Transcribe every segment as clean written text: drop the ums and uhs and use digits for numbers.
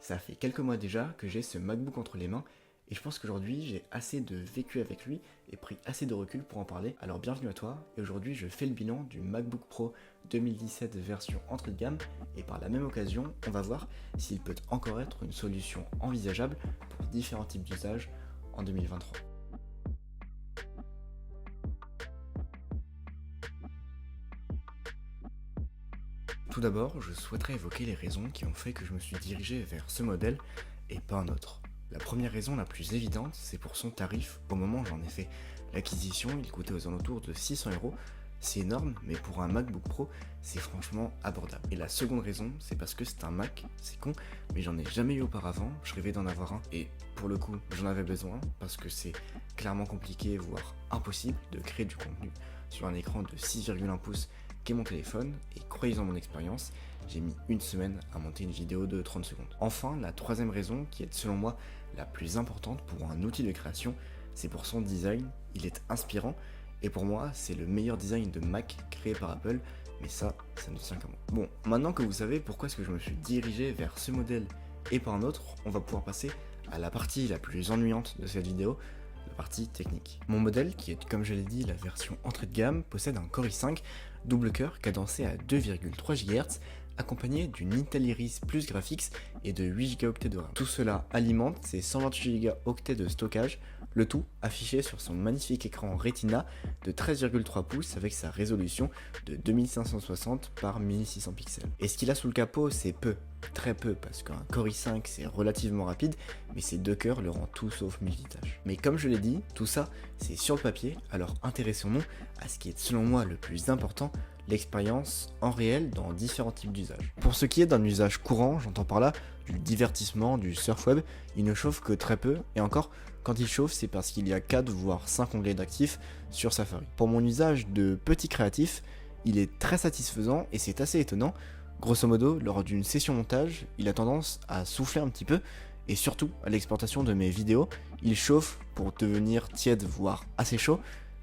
Ça fait quelques mois déjà que j'ai ce MacBook entre les mains et je pense qu'aujourd'hui j'ai assez de vécu avec lui et pris assez de recul pour en parler. Alors bienvenue à toi, et aujourd'hui je fais le bilan du MacBook Pro 2017 version entrée de gamme et par la même occasion on va voir s'il peut encore être une solution envisageable pour différents types d'usages en 2023. Tout d'abord, je souhaiterais évoquer les raisons qui ont fait que je me suis dirigé vers ce modèle et pas un autre. La première raison la plus évidente, c'est pour son tarif. Au moment où j'en ai fait l'acquisition, il coûtait aux alentours de 600€. C'est énorme, mais pour un MacBook Pro, c'est franchement abordable. Et la seconde raison, c'est parce que c'est un Mac, c'est con, mais j'en ai jamais eu auparavant, je rêvais d'en avoir un. Et pour le coup, j'en avais besoin, parce que c'est clairement compliqué, voire impossible, de créer du contenu sur un écran de 6,1 pouces qu'est mon téléphone, et croyez-en mon expérience, j'ai mis une semaine à monter une vidéo de 30 secondes. Enfin, la troisième raison, qui est selon moi la plus importante pour un outil de création, c'est pour son design. Il est inspirant, et pour moi, c'est le meilleur design de Mac créé par Apple, mais ça ne tient qu'à moi. Bon, maintenant que vous savez pourquoi est-ce que je me suis dirigé vers ce modèle et pas un autre, on va pouvoir passer à la partie la plus ennuyante de cette vidéo, la partie technique. Mon modèle, qui est comme je l'ai dit la version entrée de gamme, possède un Core i5 double cœur cadencé à 2,3 GHz, accompagné d'une Intel Iris Plus Graphics et de 8 Go de RAM. Tout cela alimente ses 128 Go de stockage, le tout affiché sur son magnifique écran Retina de 13,3 pouces avec sa résolution de 2560 par 1600 pixels. Et ce qu'il a sous le capot, c'est peu, très peu, parce qu'un Core i5 c'est relativement rapide, mais ces deux cœurs le rend tout sauf multitâche. Mais comme je l'ai dit, tout ça c'est sur le papier, alors intéressons-nous à ce qui est selon moi le plus important, l'expérience en réel dans différents types d'usages. Pour ce qui est d'un usage courant, j'entends par là du divertissement, du surf web, il ne chauffe que très peu, et encore, quand il chauffe, c'est parce qu'il y a 4 voire 5 onglets d'actifs sur Safari. Pour mon usage de petit créatif, il est très satisfaisant et c'est assez étonnant. Grosso modo, lors d'une session montage, il a tendance à souffler un petit peu, et surtout à l'exportation de mes vidéos, il chauffe pour devenir tiède voire assez chaud,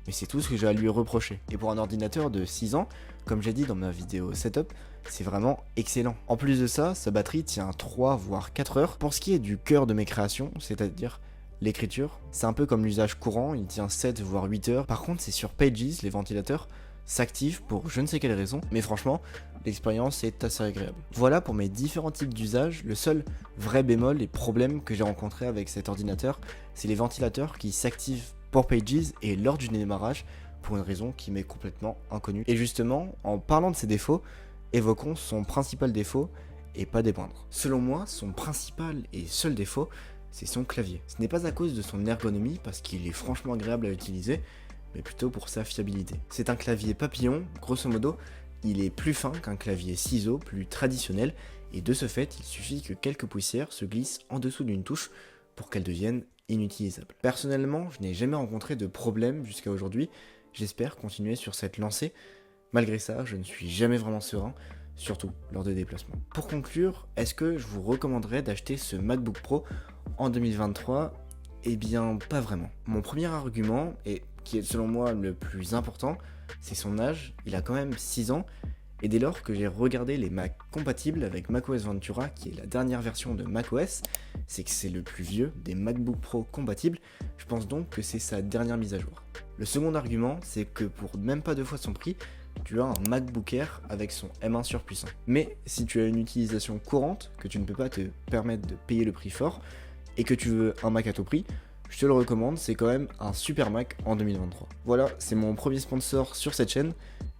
mais c'est tout ce que j'ai à lui reprocher. Et pour un ordinateur de 6 ans, comme j'ai dit dans ma vidéo setup, c'est vraiment excellent. En plus de ça, sa batterie tient 3 voire 4 heures. Pour ce qui est du cœur de mes créations, c'est-à-dire l'écriture, c'est un peu comme l'usage courant, il tient 7 voire 8 heures. Par contre, c'est sur Pages, les ventilateurs s'activent pour je ne sais quelle raison, mais franchement, l'expérience est assez agréable. Voilà pour mes différents types d'usages. Le seul vrai bémol et problème que j'ai rencontré avec cet ordinateur, c'est les ventilateurs qui s'activent pour Pages et lors du démarrage pour une raison qui m'est complètement inconnue. Et justement, en parlant de ses défauts, évoquons son principal défaut et pas des moindres. Selon moi, son principal et seul défaut, c'est son clavier. Ce n'est pas à cause de son ergonomie parce qu'il est franchement agréable à utiliser, mais plutôt pour sa fiabilité. C'est un clavier papillon, grosso modo, il est plus fin qu'un clavier ciseau plus traditionnel et de ce fait, il suffit que quelques poussières se glissent en dessous d'une touche pour qu'elle devienne inutilisable. Personnellement, je n'ai jamais rencontré de problème jusqu'à aujourd'hui, j'espère continuer sur cette lancée. Malgré ça, je ne suis jamais vraiment serein, surtout lors des déplacements. Pour conclure, est-ce que je vous recommanderais d'acheter ce MacBook Pro en 2023 ? Eh bien, pas vraiment. Mon premier argument, et qui est selon moi le plus important, c'est son âge. Il a quand même 6 ans, et dès lors que j'ai regardé les Macs compatibles avec macOS Ventura, qui est la dernière version de macOS, c'est que c'est le plus vieux des MacBook Pro compatibles, je pense donc que c'est sa dernière mise à jour. Le second argument, c'est que pour même pas 2 fois son prix, tu as un MacBook Air avec son M1 surpuissant. Mais si tu as une utilisation courante, que tu ne peux pas te permettre de payer le prix fort, et que tu veux un Mac à tout prix, je te le recommande, c'est quand même un super Mac en 2023. Voilà, c'est mon premier sponsor sur cette chaîne,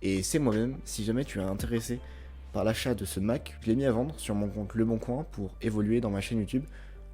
et c'est moi-même. Si jamais tu es intéressé par l'achat de ce Mac, je l'ai mis à vendre sur mon compte Le Bon Coin pour évoluer dans ma chaîne YouTube.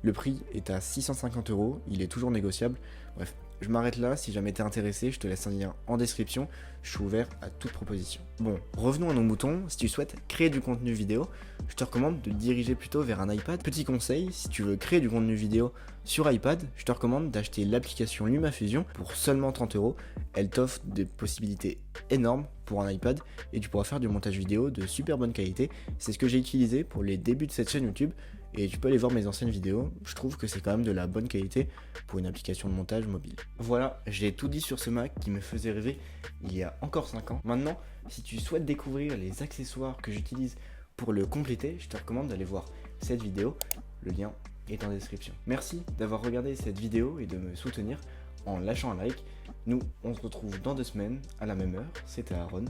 Le prix est à 650€, il est toujours négociable. Bref, je m'arrête là, si jamais t'es intéressé, je te laisse un lien en description, je suis ouvert à toute proposition. Bon, revenons à nos moutons, si tu souhaites créer du contenu vidéo, je te recommande de te diriger plutôt vers un iPad. Petit conseil, si tu veux créer du contenu vidéo sur iPad, je te recommande d'acheter l'application LumaFusion pour seulement 30€. Elle t'offre des possibilités énormes pour un iPad et tu pourras faire du montage vidéo de super bonne qualité. C'est ce que j'ai utilisé pour les débuts de cette chaîne YouTube. Et tu peux aller voir mes anciennes vidéos, je trouve que c'est quand même de la bonne qualité pour une application de montage mobile. Voilà, j'ai tout dit sur ce Mac qui me faisait rêver il y a encore 5 ans. Maintenant, si tu souhaites découvrir les accessoires que j'utilise pour le compléter, je te recommande d'aller voir cette vidéo le lien est en description. Merci d'avoir regardé cette vidéo et de me soutenir en lâchant un like. Nous, on se retrouve dans 2 semaines à la même heure. C'était Aaron.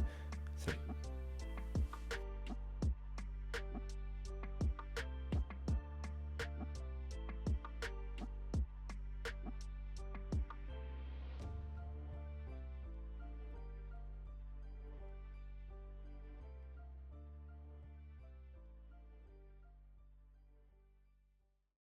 Salut.